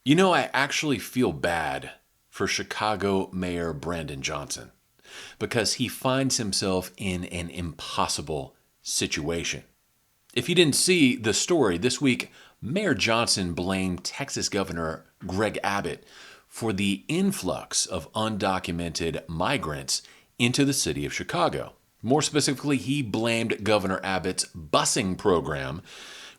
You know, I actually feel bad for Chicago Mayor Brandon Johnson because he finds himself in an impossible situation. If you didn't see the story this week, Mayor Johnson blamed Texas Governor Greg Abbott for the influx of undocumented migrants into the city of Chicago. More specifically, he blamed Governor Abbott's busing program,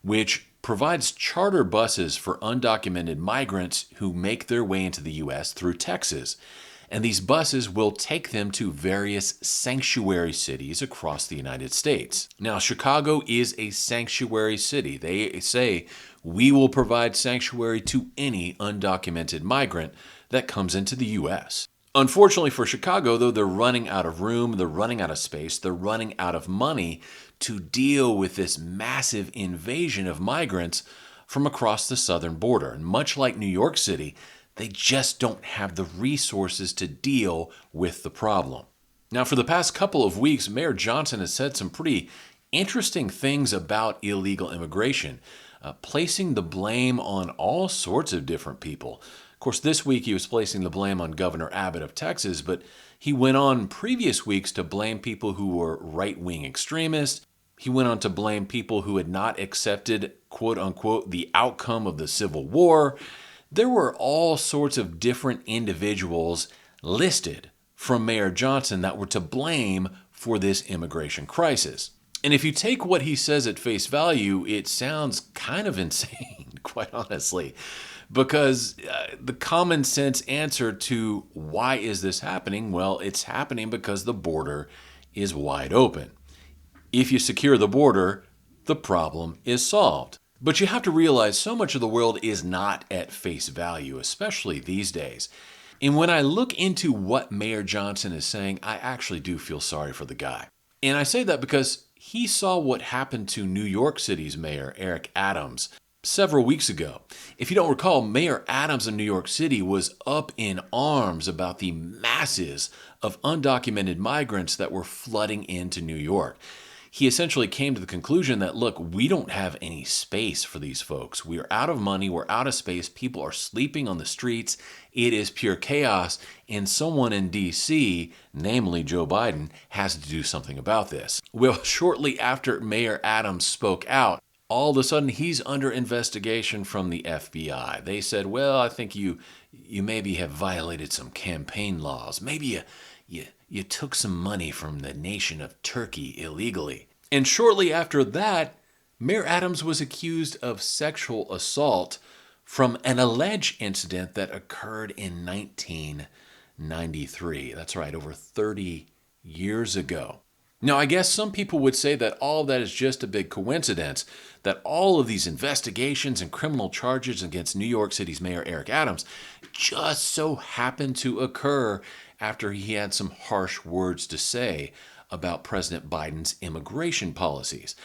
which provides charter buses for undocumented migrants who make their way into the U.S. through Texas. And these buses will take them to various sanctuary cities across the United States. Now, Chicago is a sanctuary city. They say, we will provide sanctuary to any undocumented migrant that comes into the U.S. Unfortunately for Chicago, though, they're running out of room, they're running out of space, they're running out of money to deal with this massive invasion of migrants from across the southern border. And much like New York City, they just don't have the resources to deal with the problem. Now, for the past couple of weeks, Mayor Johnson has said some pretty interesting things about illegal immigration, placing the blame on all sorts of different people. Of course, this week he was placing the blame on Governor Abbott of Texas, but he went on previous weeks to blame people who were right-wing extremists. He went on to blame people who had not accepted, quote unquote, the outcome of the Civil War. There were all sorts of different individuals listed from Mayor Johnson that were to blame for this immigration crisis. And if you take what he says at face value, it sounds kind of insane, quite honestly, because the common sense answer to why is this happening? Well, it's happening because the border is wide open. If you secure the border, the problem is solved. But you have to realize so much of the world is not at face value, especially these days. And when I look into what Mayor Johnson is saying, I actually do feel sorry for the guy. And I say that because he saw what happened to New York City's mayor, Eric Adams, several weeks ago. If you don't recall, Mayor Adams in New York City was up in arms about the masses of undocumented migrants that were flooding into New York. He essentially came to the conclusion that, look, we don't have any space for these folks. We are out of money. We're out of space. People are sleeping on the streets. It is pure chaos. And someone in D.C., namely Joe Biden, has to do something about this. Well, shortly after Mayor Adams spoke out, all of a sudden he's under investigation from the FBI. They said, well, I think you maybe have violated some campaign laws. Maybe you took some money from the nation of Turkey illegally. And shortly after that, Mayor Adams was accused of sexual assault from an alleged incident that occurred in 1993. That's right, over 30 years ago. Now, I guess some people would say that all of that is just a big coincidence, that all of these investigations and criminal charges against New York City's Mayor Eric Adams just so happened to occur after he had some harsh words to say about President Biden's immigration policies.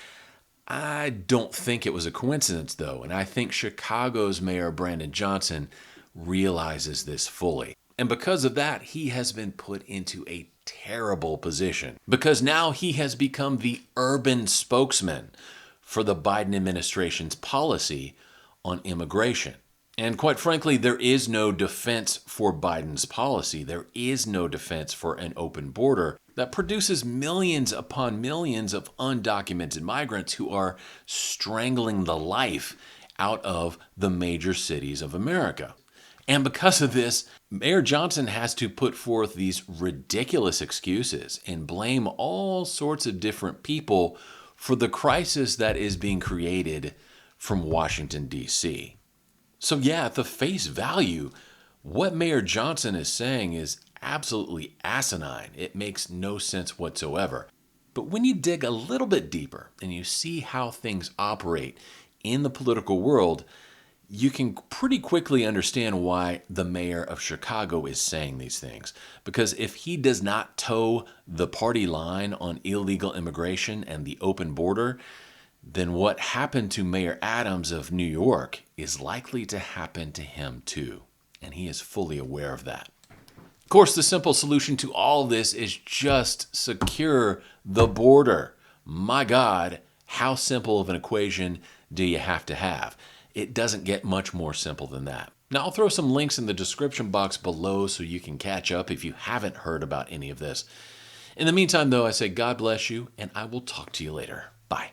I don't think it was a coincidence, though, and I think Chicago's Mayor Brandon Johnson realizes this fully. And because of that, he has been put into a terrible position because now he has become the urban spokesman for the Biden administration's policy on immigration. And quite frankly, there is no defense for Biden's policy. There is no defense for an open border that produces millions upon millions of undocumented migrants who are strangling the life out of the major cities of America. And because of this, Mayor Johnson has to put forth these ridiculous excuses and blame all sorts of different people for the crisis that is being created from Washington, D.C. So yeah, at the face value, what Mayor Johnson is saying is absolutely asinine. It makes no sense whatsoever. But when you dig a little bit deeper and you see how things operate in the political world, you can pretty quickly understand why the mayor of Chicago is saying these things. Because if he does not toe the party line on illegal immigration and the open border, then what happened to Mayor Adams of New York is likely to happen to him too. And he is fully aware of that. Of course, the simple solution to all this is just secure the border. My God, how simple of an equation do you have to have? It doesn't get much more simple than that. Now, I'll throw some links in the description box below so you can catch up if you haven't heard about any of this. In the meantime, though, I say God bless you, and I will talk to you later. Bye.